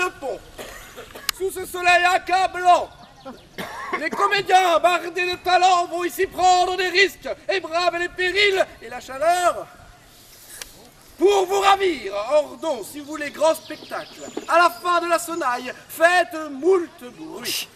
de pont. Sous ce soleil accablant, les comédiens bardés de talent vont ici prendre des risques et braver les périls et la chaleur pour vous ravir. Ordon, si vous voulez grand spectacle, à la fin de la sonnaille, faites moult bruit.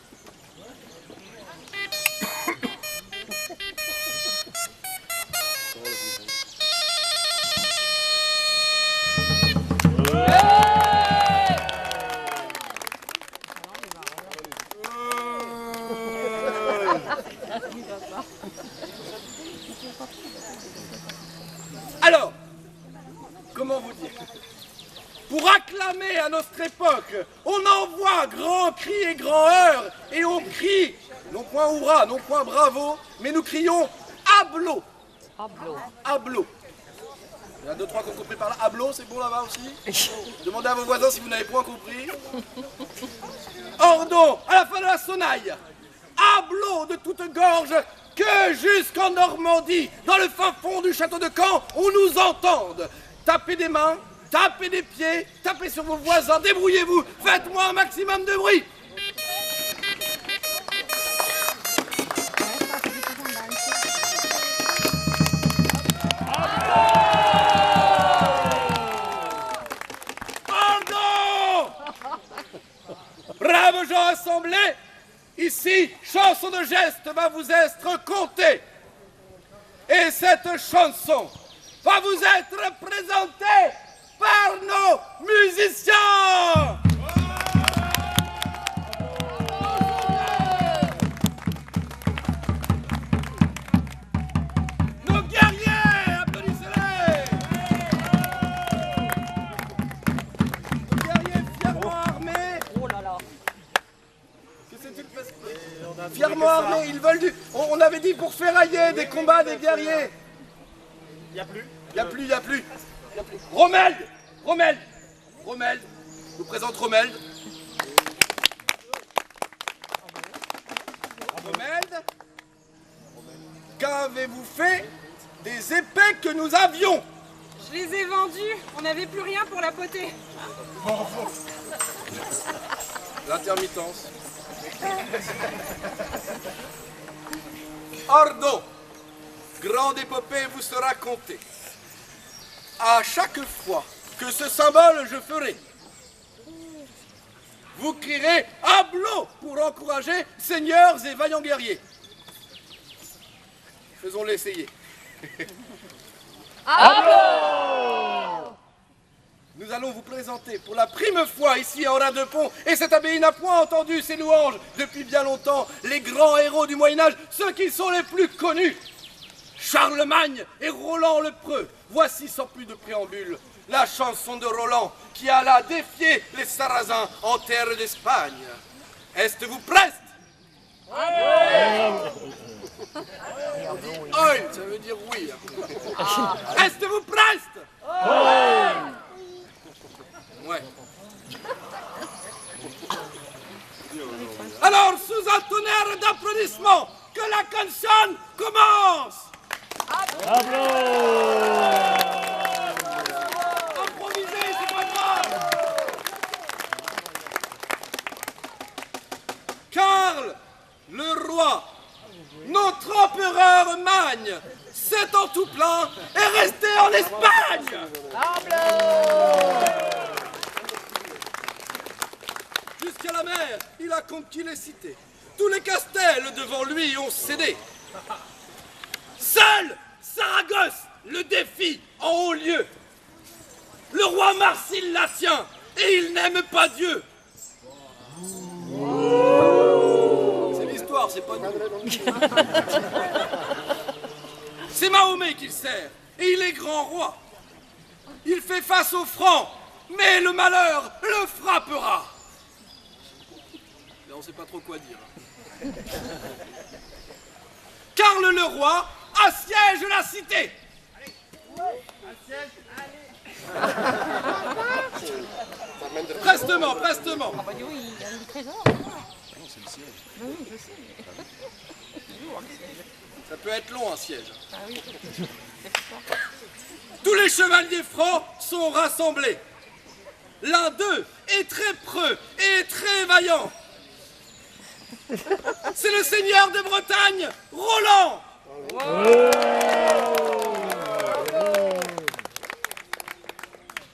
Alors, comment vous dire? Pour acclamer à notre époque, on envoie grand cri et grand heure, et on crie, non point hurrah, non point bravo, mais nous crions hablo. Hablo. Il y en a deux, trois qui ont compris par là. Hablo, c'est bon là-bas aussi? Demandez à vos voisins si vous n'avez point compris. Ordon, à la fin de la sonnaille, hablo de toute gorge, que jusqu'en Normandie, dans le fin fond du château de Caen, on nous entende. Tapez des mains, tapez des pieds, tapez sur vos voisins, débrouillez-vous, faites-moi un maximum de bruit. Ordon! Braves gens assemblés, ici, chanson de geste va vous être contée. Et cette chanson va vous être présentée par nos musiciens. Nos guerriers, applaudissez-les. Nos guerriers fièrement armés. Oh là là. Qu'est-ce que tu fais? Fièrement armés, ils veulent du... On avait dit pour ferrailler des combats des guerriers. Il Y a plus. Romelde, je vous présente Romelde. Romelde, qu'avez-vous fait des épées que nous avions? Je les ai vendus, on n'avait plus rien pour la potée. L'intermittence. Ordon, grande épopée vous sera contée. À chaque fois que ce symbole je ferai, vous crierez « Hablo » pour encourager seigneurs et vaillants guerriers. Faisons-le essayer. Hablo! Nous allons vous présenter pour la prime fois ici à Orin de Pont, et cette abbaye n'a point entendu ces louanges depuis bien longtemps, les grands héros du Moyen-Âge, ceux qui sont les plus connus. Charlemagne et Roland le Preux, voici sans plus de préambule la chanson de Roland qui alla défier les Sarrasins en terre d'Espagne. Est-vous preste? Oui, ça veut dire oui. Est-vous preste? Ouais. Alors, sous un tonnerre d'applaudissements, que la canción commence! Improvisez, c'est pas grave! Karl, le roi, notre empereur Magne, s'étant tout plein, est resté en Espagne! Jusqu'à la mer, il a conquis les cités. Tous les castels devant lui ont cédé. Seul Saragosse le défie en haut lieu. Le roi Marsil la tient et il n'aime pas Dieu. C'est l'histoire, c'est pas nous. C'est Mahomet qu'il sert et il est grand roi. Il fait face aux Francs, mais le malheur le frappera. Là, on ne sait pas trop quoi dire. Karl le roi assiège la cité. Prestement. Ah bah oui, il y a le trésor. Non, c'est le siège. Oui, je sais. Mais... Ça peut être long un siège. Ah oui, Tous les chevaliers francs sont rassemblés. L'un d'eux et très preux et très vaillant. C'est le seigneur de Bretagne, Roland.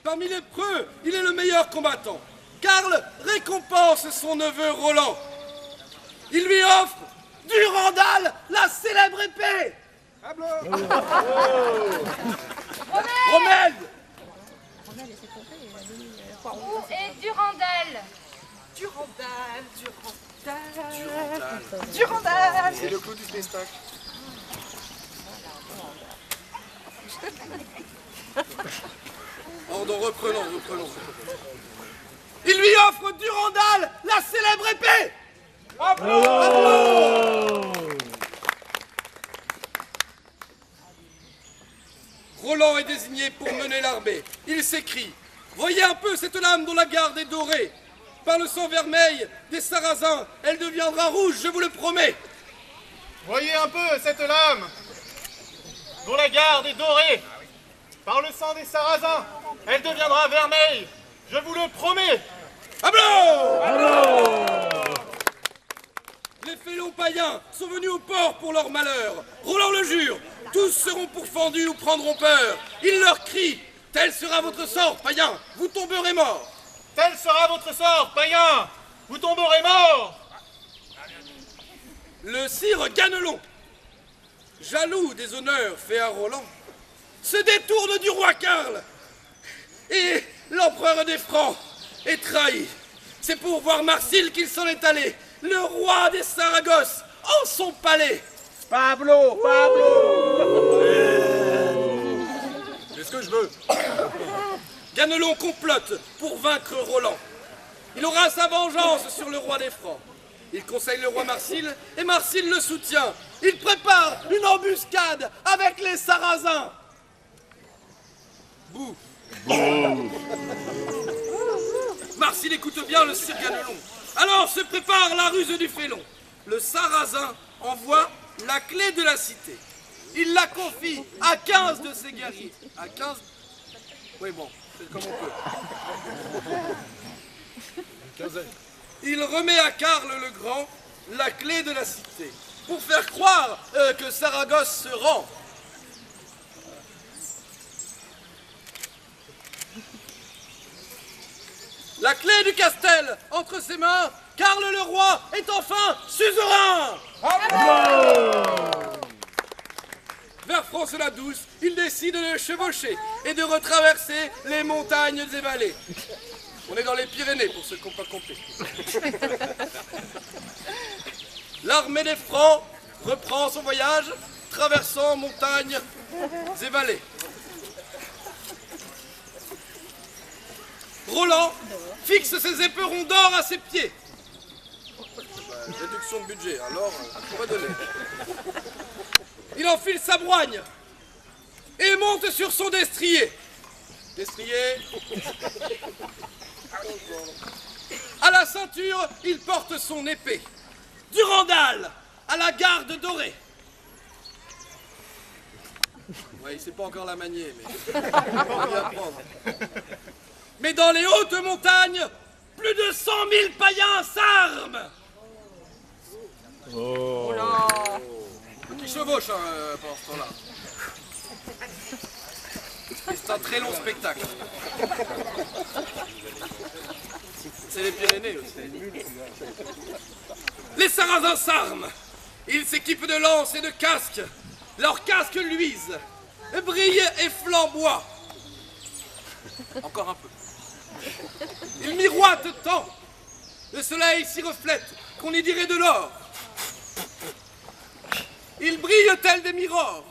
Parmi les preux, il est le meilleur combattant. Karl récompense son neveu Roland. Il lui offre Durandal, la célèbre épée. Rommel. Où est Durandal? Durandal. C'est le clou du pestac. Oh, donc reprenons. Il lui offre Durandal, la célèbre épée. Roland est désigné pour mener l'armée. Il s'écrie: voyez un peu cette lame dont la garde est dorée. Par le sang vermeil des Sarrasins, elle deviendra rouge, je vous le promets. Voyez un peu cette lame dont la garde est dorée. Par le sang des Sarrasins, elle deviendra vermeille, je vous le promets. Les félons païens sont venus au port pour leur malheur. Roland le jure, tous seront pourfendus ou prendront peur. Il leur crie: tel sera votre sort, païens, vous tomberez morts. Tel sera votre sort, païen, vous tomberez morts. Le sire Ganelon, jaloux des honneurs faits à Roland, se détourne du roi Karl. Et l'empereur des Francs est trahi. C'est pour voir Marsile qu'il s'en est allé, le roi des Saragosses, en son palais. Pablo. C'est ce que je veux. Ganelon complote pour vaincre Roland. Il aura sa vengeance sur le roi des Francs. Il conseille le roi Marsile et Marsile le soutient. Il prépare une embuscade avec les Sarrasins. Bouh. Marsile écoute bien le sire Ganelon. Alors se prépare la ruse du félon. Le Sarrasin envoie la clé de la cité. Il la confie à 15 de ses guerriers. À 15... Oui bon, c'est comme on peut. Il remet à Karl le Grand la clé de la cité pour faire croire que Saragosse se rend. La clé du Castel entre ses mains, Karl le roi est enfin suzerain. Vers France-la-Douce, il décide de chevaucher et de retraverser les montagnes et vallées. On est dans les Pyrénées pour ceux qui n'ont pas compris. L'armée des Francs reprend son voyage, traversant montagnes et vallées. Roland fixe ses éperons d'or à ses pieds. Réduction de budget, alors on va donner. Il enfile sa broigne et monte sur son destrier. Destrier. À la ceinture, il porte son épée. Durandal, à la garde dorée. Ouais, il sait pas encore la manier, mais il va bien apprendre. Mais dans les hautes montagnes, plus de 100 000 païens s'arment. Oh là. Qui chevauche pendant ce temps-là. Et c'est un très long spectacle. C'est les Pyrénées aussi. Les Sarrasins s'arment. Ils s'équipent de lances et de casques. Leurs casques luisent, brillent et flamboient. Encore un peu. Ils miroitent tant. Le soleil s'y reflète qu'on y dirait de l'or. Ils brillent tels des miroirs.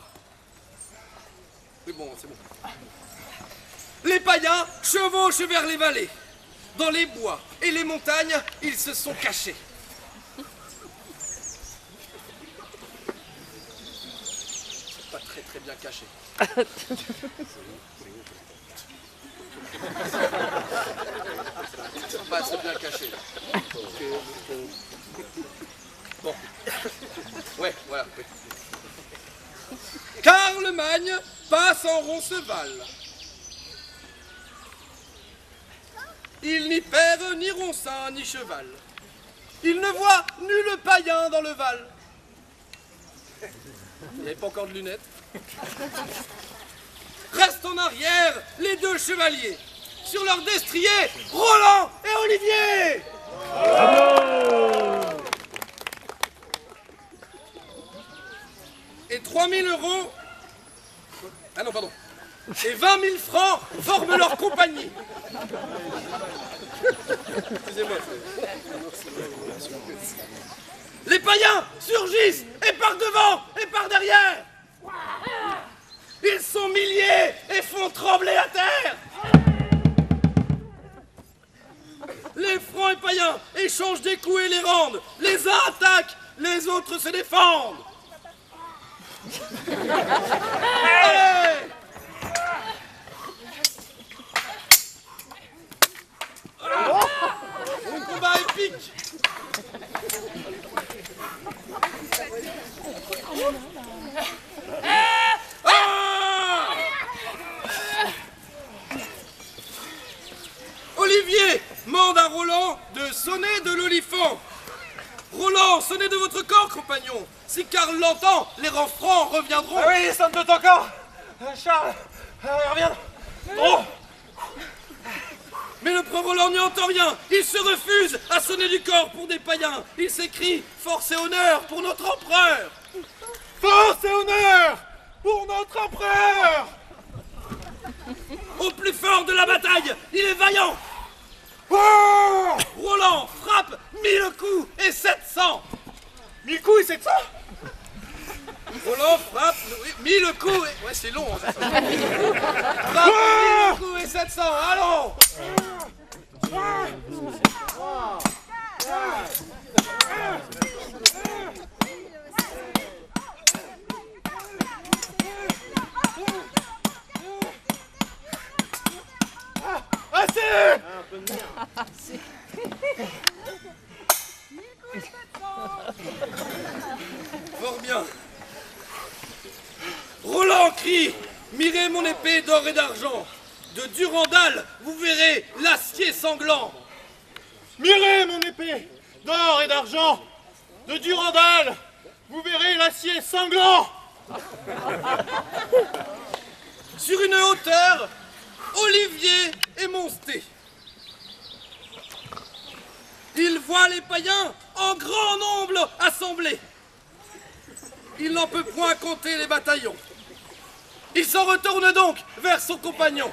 Mais bon, c'est bon. Les païens chevauchent vers les vallées. Dans les bois et les montagnes, ils se sont cachés. Pas très bien cachés. Pas assez bien cachés. Bon. Ouais, voilà. Oui. Carlemagne passe en Roncesvalles. il n'y perd ni roncin ni cheval. Il ne voit nul païen dans le Val. Il n'y avait pas encore de lunettes. Restent en arrière les deux chevaliers. Sur leur destrier, Roland et Olivier. Et 3 000 €... Ah non, pardon. Et 20 000 francs forment leur compagnie. Excusez-moi. Les païens surgissent et par devant et par derrière. Ils sont milliers et font trembler la terre. Les francs et païens échangent des coups et les rendent. Les uns attaquent, les autres se défendent. Allez! Combat épique. Olivier mande à Roland de sonner de l'olifant. Roland, sonnez de votre corps, compagnon. Si Karl l'entend, les rangs francs reviendront. Ah oui, sonne de ton corps. Charles, reviens. Oh. Mais le preux Roland n'y entend rien. Il se refuse à sonner du corps pour des païens. Il s'écrie « Force et honneur pour notre empereur !» Force et honneur pour notre empereur. Au plus fort de la bataille, il est vaillant. Oh. Roland frappe 1000 coups et 700. 1000 coups et 700. Roland frappe 1000 coups et... Ouais, c'est long. Hein, ça. Frappe 1000 coups et 700. Allons. Assez. Fort bien. Roland crie « Mirez mon épée d'or et d'argent. De Durandal, vous verrez l'acier sanglant. » Mirez mon épée d'or et d'argent. De Durandal, vous verrez l'acier sanglant. Sur une hauteur, Olivier est monté. Il voit les païens en grand nombre assemblés. Il n'en peut point compter les bataillons. Il s'en retourne donc vers son compagnon.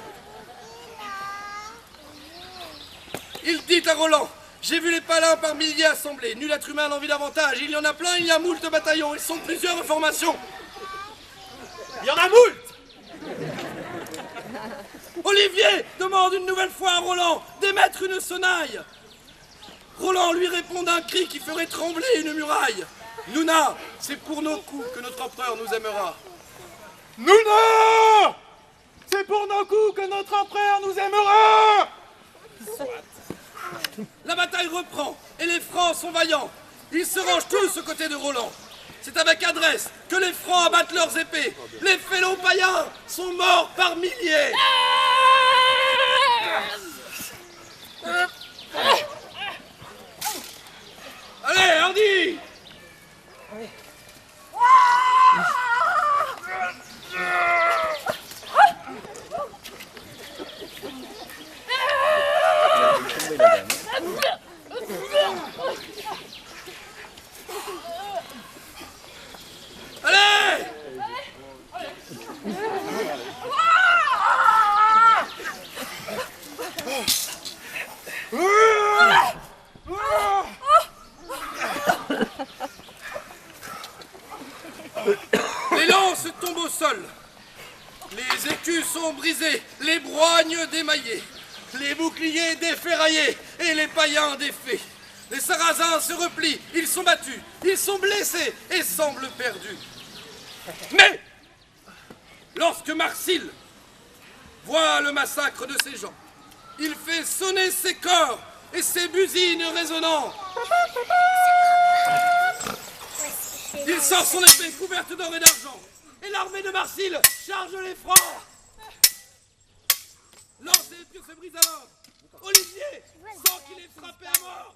Il dit à Roland, j'ai vu les païens par milliers assemblés. Nul être humain n'en vit davantage. Il y en a plein, il y a moult bataillons. Ils sont de plusieurs formations. Il y en a moult. Olivier demande une nouvelle fois à Roland d'émettre une sonnaille. Roland lui répond d'un cri qui ferait trembler une muraille. Nouna, c'est pour nos coups que notre empereur nous aimera. Nouna, c'est pour nos coups que notre empereur nous aimera. La bataille reprend et les Francs sont vaillants. Ils se rangent tous aux côtés de Roland. C'est avec adresse que les Francs abattent leurs épées. Les félons païens sont morts par milliers. Allez, Hardy! Allez! Les lances tombent au sol. Les écus sont brisés, les broignes démaillées, les boucliers déferraillés et les païens défaits. Les Sarrasins se replient, ils sont battus, ils sont blessés et semblent perdus. Mais, lorsque Marsile voit le massacre de ces gens, il fait sonner ses corps et ses busines résonnant. Il sort son épée couverte d'or et d'argent, et l'armée de Marsile charge les Francs. Lance et épure se brise alors. Olivier, sans qu'il ait frappé à mort.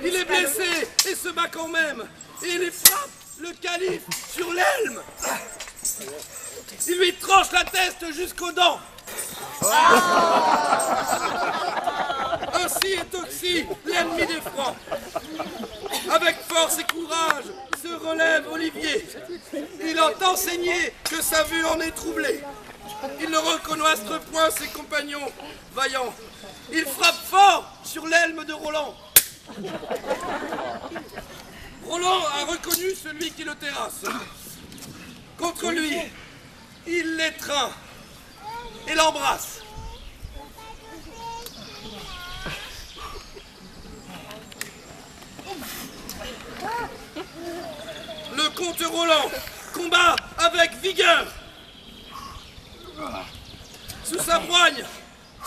Il est blessé et se bat quand même. Et il frappe le calife sur l'elme. Il lui tranche la tête jusqu'aux dents. Ainsi est Oxy, l'ennemi des Francs. Avec force et courage se relève Olivier. Il entend saigner que sa vue en est troublée. Il ne reconnaître point ses compagnons vaillants. Il frappe fort sur l'elme de Roland. Roland a reconnu celui qui le terrasse. Contre lui, il l'étreint et l'embrasse. Le comte Roland combat avec vigueur. Sous sa poigne,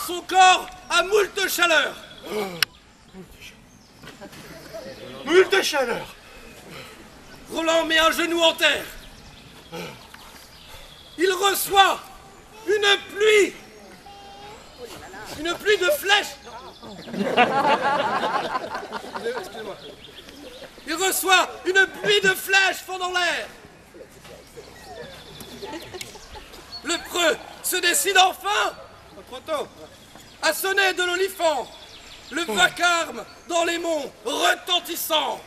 son corps a moult chaleur. Moult chaleur. Roland met un genou en terre. Il reçoit une pluie de flèches. Excusez-moi. Il reçoit une pluie de flèches fondant l'air. Le preux se décide enfin, trop tôt, à sonner de l'olifant, le vacarme dans les monts retentissant.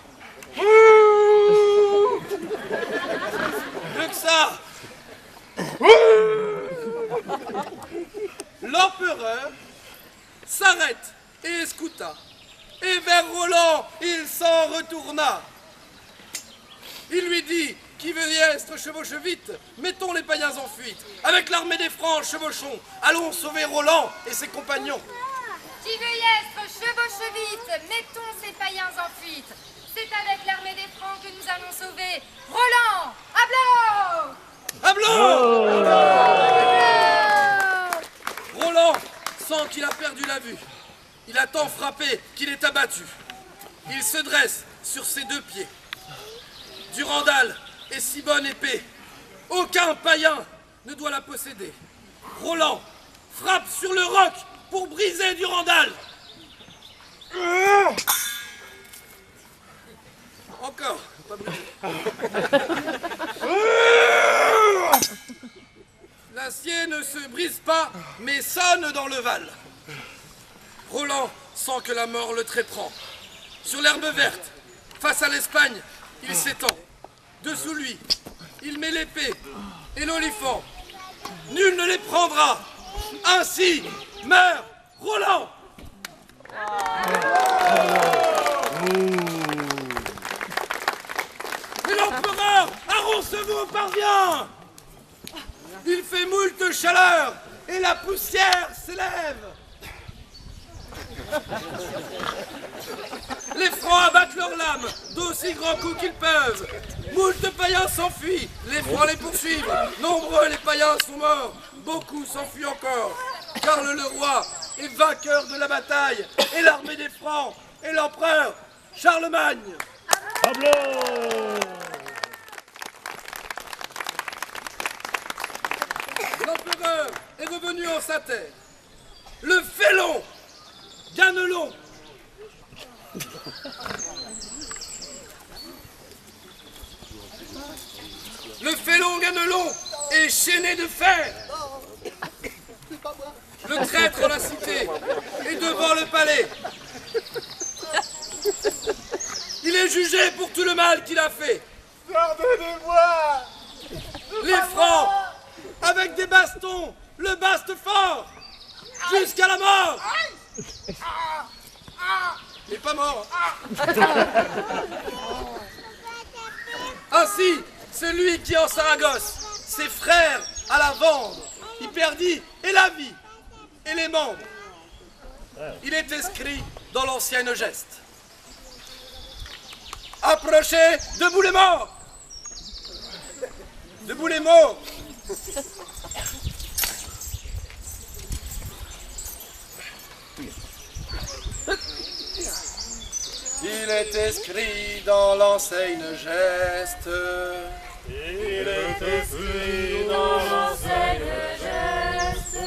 Mieux que ça. L'empereur s'arrête et escouta, et vers Roland il s'en retourna. Il lui dit: qui veut estre chevauche vite, mettons les païens en fuite. Avec l'armée des Francs, chevauchons, allons sauver Roland et ses compagnons. Qui veut estre chevauche vite, mettons ces païens en fuite. C'est avec l'armée des Francs que nous allons sauver Roland. À blanc! Roland sent qu'il a perdu la vue. Il a tant frappé qu'il est abattu. Il se dresse sur ses deux pieds. Durandal est si bonne épée. Aucun païen ne doit la posséder. Roland frappe sur le roc pour briser Durandal. Encore, pas brisé. L'acier ne se brise pas, mais sonne dans le Val. Roland sent que la mort le tréprend. Sur l'herbe verte, face à l'Espagne, il s'étend. Dessous lui, il met l'épée et l'olifant. Nul ne les prendra. Ainsi meurt Roland. Et l'empereur à Roncevaux parvient. Il fait moult chaleur et la poussière s'élève. Les Francs abattent leurs lames d'aussi grands coups qu'ils peuvent. Moult païens s'enfuient, les Francs les poursuivent. Nombreux les païens sont morts, beaucoup s'enfuient encore. Charles le roi est vainqueur de la bataille, et l'armée des Francs et l'empereur Charlemagne. L'empereur est revenu en sa terre. Le félon Ganelon Le félon Ganelon est chaîné de fer. Le traître en la cité est devant le palais. Il est jugé pour tout le mal qu'il a fait. Pardonnez-moi. Les Francs, avec des bastons, le bastent fort, jusqu'à la mort. Il n'est pas mort. Ainsi, celui qui en Saragosse, ses frères à la vendre, y perdit et la vie, et les membres. Il est inscrit dans l'ancienne geste. Approchez, debout les morts. Debout les morts. Il est inscrit dans l'ancienne geste. Il est inscrit dans l'ancienne geste.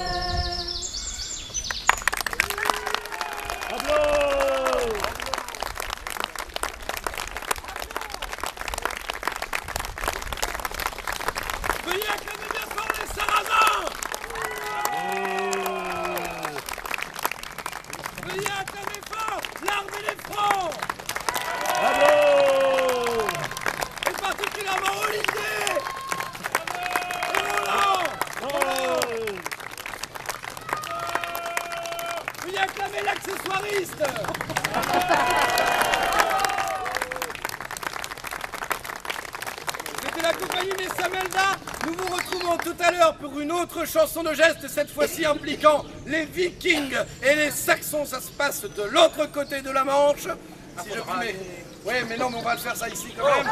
la compagnie des Samelda, nous vous retrouvons tout à l'heure pour une autre chanson de geste, cette fois-ci impliquant les Vikings et les Saxons. Ça se passe de l'autre côté de la Manche. Si je puis... Ouais, mais non, mais on va le faire ça ici quand même.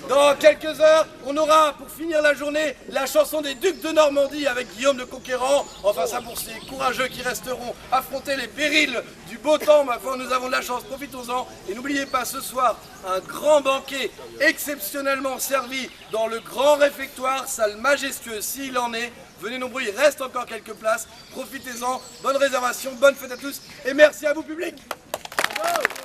Dans quelques heures, on aura, pour finir la journée, la chanson des Ducs de Normandie avec Guillaume le Conquérant. Enfin, ça pour ces courageux qui resteront affronter les périls du beau temps. Ma foi, nous avons de la chance, profitons-en. Et n'oubliez pas, ce soir, un grand banquet exceptionnellement servi dans le grand réfectoire, salle majestueuse s'il en est. Venez nombreux, il reste encore quelques places. Profitez-en, bonne réservation, bonne fête à tous. Et merci à vous, public. Bravo.